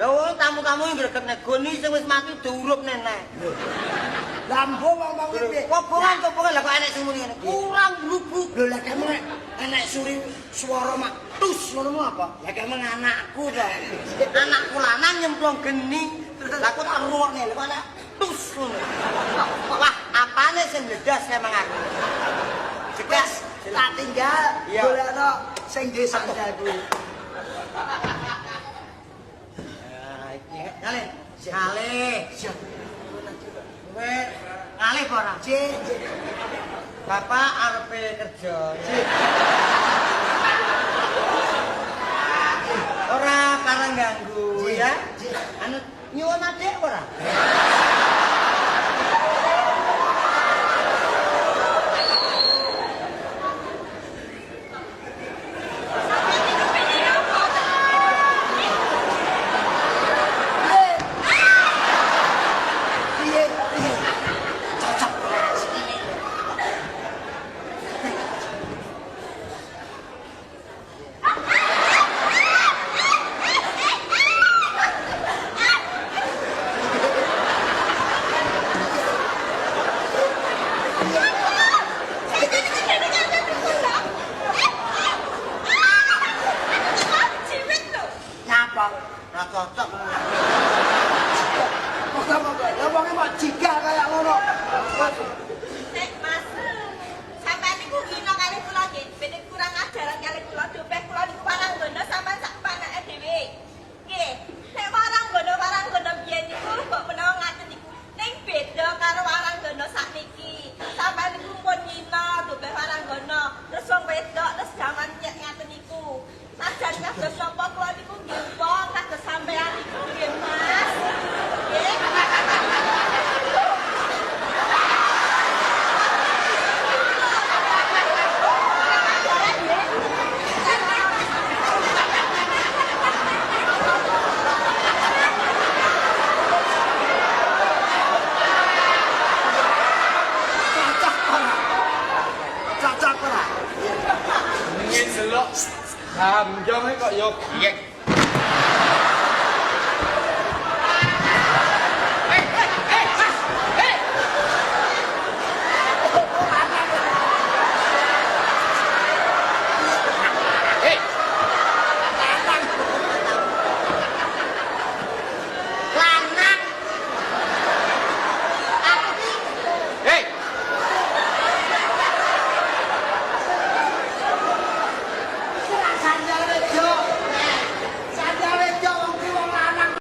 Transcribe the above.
Lah wong tamu-tamu yang greget nek goni sing wis mati diurup nenek. Lambung ngomong piye? Kopongan lah kok enek sing muni ngene. Kurang blubuk. Lho lek emang enek suri swara mak tus ngono apa? Lek emang anakku ta. Anakku lanang nyemplung geni. Lah kok tak ruwokne lho kok enek tus ngono. Wah, apane sing bledas emang aku. Jelas tak tinggal golekno sing desa kuwi. Ngalih, ngalih. Kowe ngalih apa ora? Bapak arepe kerja. Ora karang ganggu ya. Anu nyuwun adik ora? Ora cocok. Moga-moga ngomongnya mak jika kayak ngono. Nek Mas, sampean niku ngino kali kula nggih, ben kurang ajaran kali kula dobeh kula niku waranggono sampean sak panake dhewe. Nggih, nek waranggono biyen niku mbok menawa ngaten niku ning beda karo waranggono sakniki. Sampean niku pun ngino dobeh waranggono, terus wong wedok terus jaman nyek ngaten niku. Najan kados napa kula niku nggih wong kados sampean niku nggih Mas. Nggih. Cocok ora? Ngin delok Hamjong kok ya giek